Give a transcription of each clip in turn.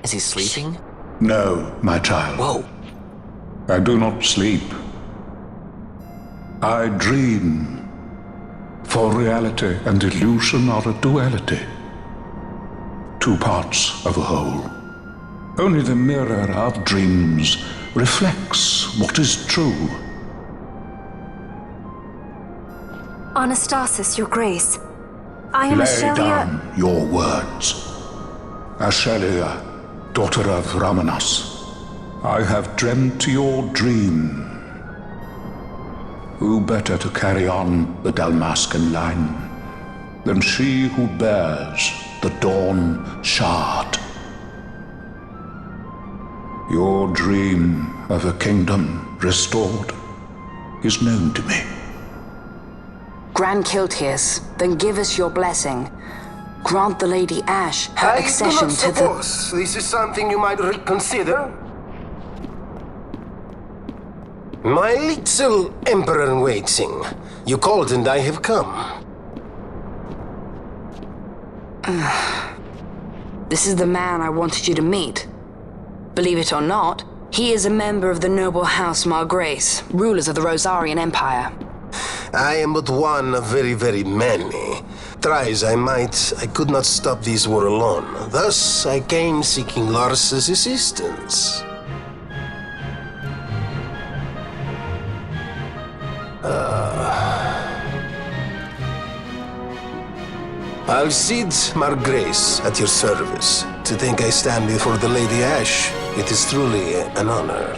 Is he sleeping? No, my child. Whoa. I do not sleep. I dream. For reality and illusion are a duality. Two parts of a whole. Only the mirror of dreams reflects what is true. Anastasis, Your Grace. I am Lay Ashelia. down your words. Ashelia, daughter of Ramanas, I have dreamt your dream. Who better to carry on the Dalmascan line than she who bears the Dawn Shard? Your dream of a kingdom restored is known to me. Grand Kiltias, then give us your blessing. Grant the Lady Ash her accession to the... I do not suppose this is something you might reconsider. My little Emperor-in-Waiting, you called and I have come. This is the man I wanted you to meet. Believe it or not, he is a member of the noble house Margrace, rulers of the Rosarian Empire. I am but one of very, very many. Try as I might, I could not stop this war alone. Thus, I came seeking Larsa's assistance. Alcide Margrace at your service. To think I stand before the Lady Ash, it is truly an honor.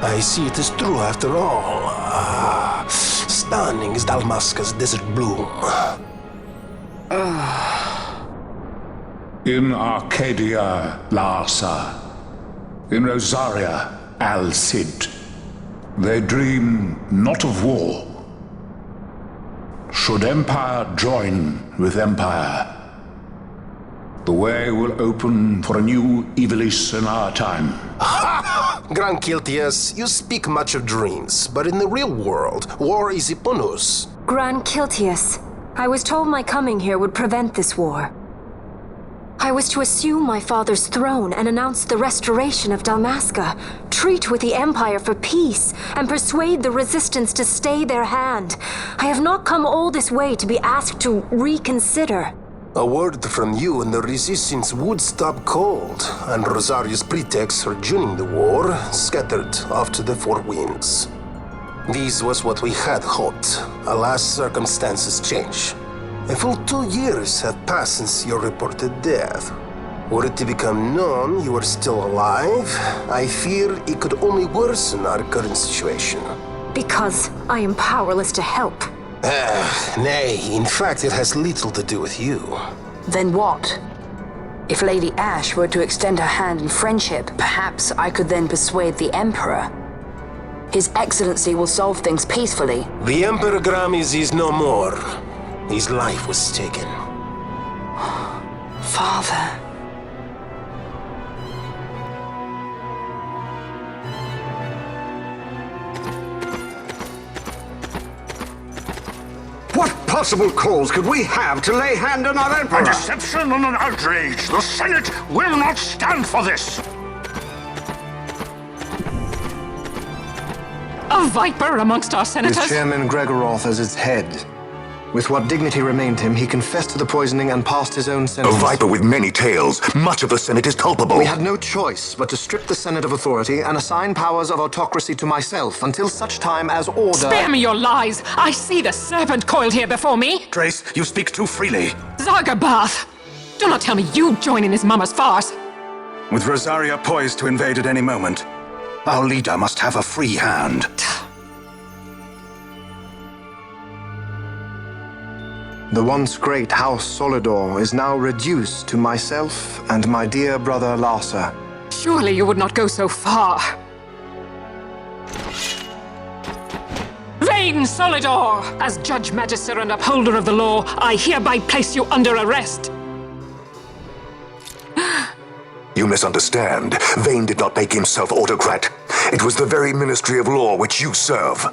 I see it is true after all. Stunning is Dalmasca's desert bloom. In Arcadia, Larsa. In Rosaria, Alcid. They dream not of war. Should empire join with empire, the way will open for a new Ivalice in our time. Grand Kiltias, you speak much of dreams, but in the real world, war is upon us. Grand Kiltias, I was told my coming here would prevent this war. I was to assume my father's throne and announce the restoration of Dalmasca, treat with the Empire for peace, and persuade the Resistance to stay their hand. I have not come all this way to be asked to reconsider. A word from you and the Resistance would stop cold, and Rosaria's pretext for joining the war scattered off to the four winds. This was what we had hoped. Alas, circumstances change. A full 2 years have passed since your reported death. Were it to become known you are still alive, I fear it could only worsen our current situation. Because I am powerless to help. Nay, in fact it has little to do with you. Then what? If Lady Ash were to extend her hand in friendship, perhaps I could then persuade the Emperor. His Excellency will solve things peacefully. The Emperor Gramis is no more. His life was taken. Father. What possible cause could we have to lay hand on our Emperor? A deception and an outrage! The Senate will not stand for this! A viper amongst our senators? With Chairman Gregoroth as its head. With what dignity remained him, he confessed to the poisoning and passed his own A sentence. viper with many tails. Much of the Senate is culpable. We had no choice but to strip the Senate of authority and assign powers of autocracy to myself until such time as order... Spare me your lies! I see the serpent coiled here before me! Grace, you speak too freely. Zargabath! Do not tell me you join in his mama's farce! With Rosaria poised to invade at any moment, our leader must have a free hand. The once great House Solidor is now reduced to myself and my dear brother Larsa. Surely you would not go so far. Vain Solidor! As Judge Magister and upholder of the law, I hereby place you under arrest. You misunderstand. Vane did not make himself autocrat. It was the very Ministry of Law which you serve.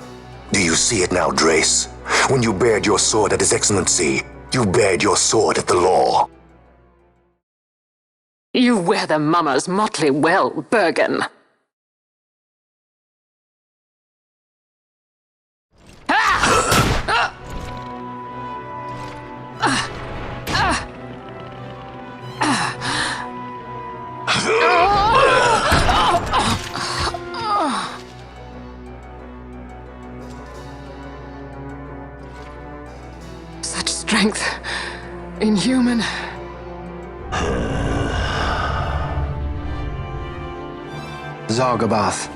Do you see it now, Drace? When you bared your sword at His Excellency, You bared your sword at the law. You wear the mummers motley well, Bergen. Such strength. Inhuman. Zargabath,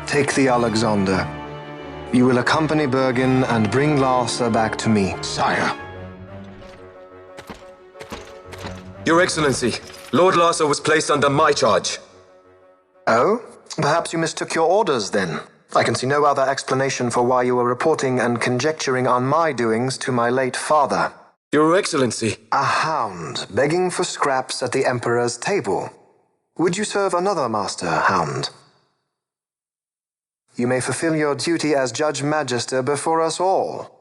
take the Alexander. You will accompany Bergen and bring Larsa back to me. Sire. Your Excellency, Lord Larsa was placed under my charge. Oh? Perhaps you mistook your orders then. I can see no other explanation for why you were reporting and conjecturing on my doings to my late father. Your Excellency. A hound begging for scraps at the Emperor's table. Would you serve another master, Hound? You may fulfill your duty as Judge Magister before us all.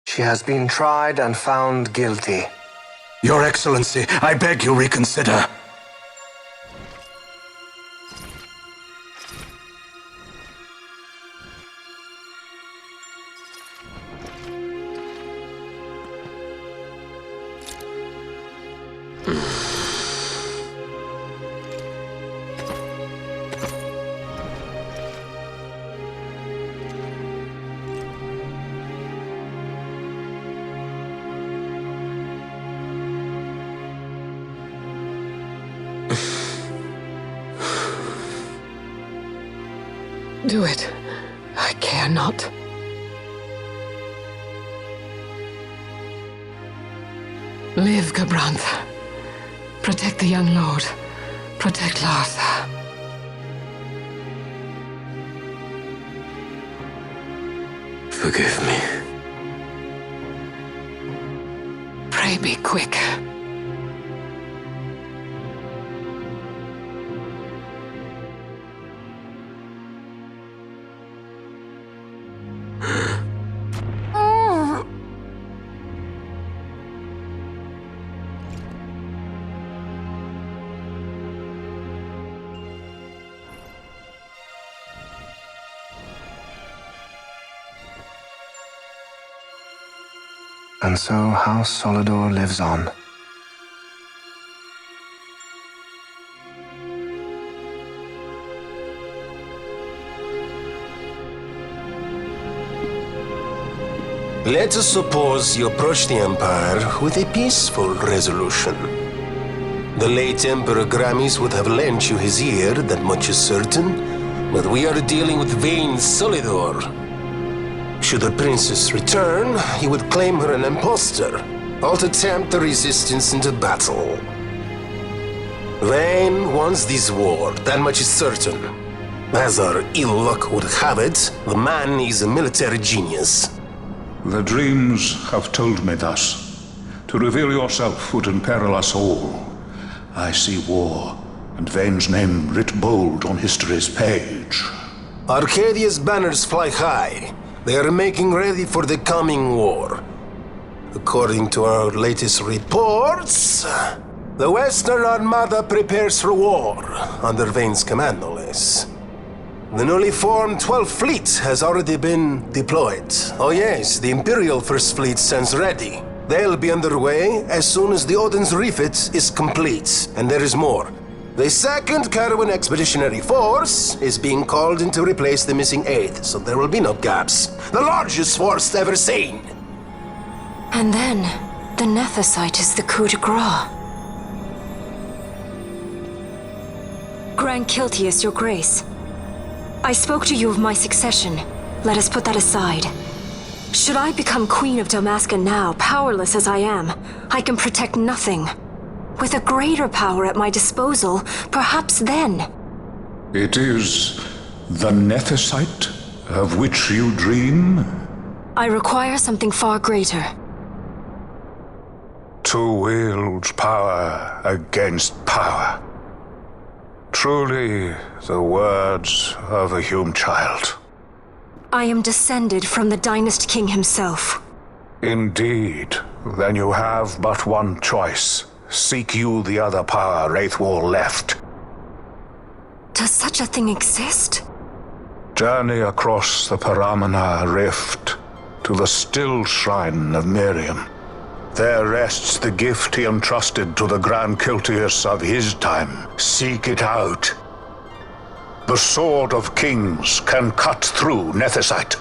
She has been tried and found guilty. Your Excellency, I beg you reconsider. Do it. I care not. Live, Gabrantha. Protect the young lord. Protect Larsa. Forgive me. Pray be quick. And so House Solidor lives on. Let us suppose you approach the Empire with a peaceful resolution. The late Emperor Gramis would have lent you his ear, that much is certain, but we are dealing with vain Solidor. Should the princess return, he would claim her an impostor, or to tempt the resistance into battle. Vayne wants this war, that much is certain. As our ill luck would have it, the man is a military genius. The dreams have told me thus. To reveal yourself would imperil us all. I see war, and Vayne's name writ bold on history's page. Arcadia's banners fly high. They are making ready for the coming war. According to our latest reports, the Western Armada prepares for war, under Vayne's command, no less. The newly formed 12th Fleet has already been deployed. Oh yes, the Imperial First Fleet stands ready. They'll be underway as soon as the Odin's refit is complete. And there is more. The 2nd Caravan Expeditionary Force is being called in to replace the missing 8th, so there will be no gaps. The largest force ever seen! And then, the Nethicite is the coup de grace. Grand Kiltius, your grace. I spoke to you of my succession. Let us put that aside. Should I become Queen of Dalmasca now, powerless as I am, I can protect nothing. With a greater power at my disposal, perhaps then. It is the Nethicite of which you dream? I require something far greater. To wield power against power. Truly, the words of a Hume child. I am descended from the Dynast King himself. Indeed. Then you have but one choice. Seek you the other power Wraithwall left. Does such a thing exist? Journey across the Paramana Rift to the still shrine of Miriam. There rests the gift he entrusted to the Grand Kiltius of his time. Seek it out. The Sword of Kings can cut through Nethicite.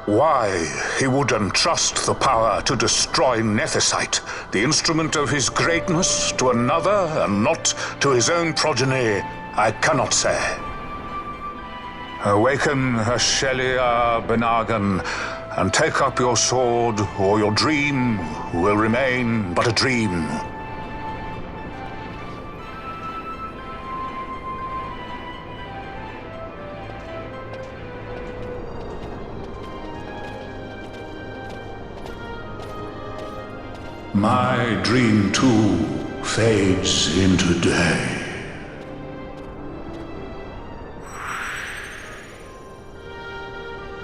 Why he would entrust the power to destroy Nethicite, the instrument of his greatness, to another and not to his own progeny, I cannot say. Awaken Shelia Benagan and take up your sword, or your dream will remain but a dream. My dream too fades into day.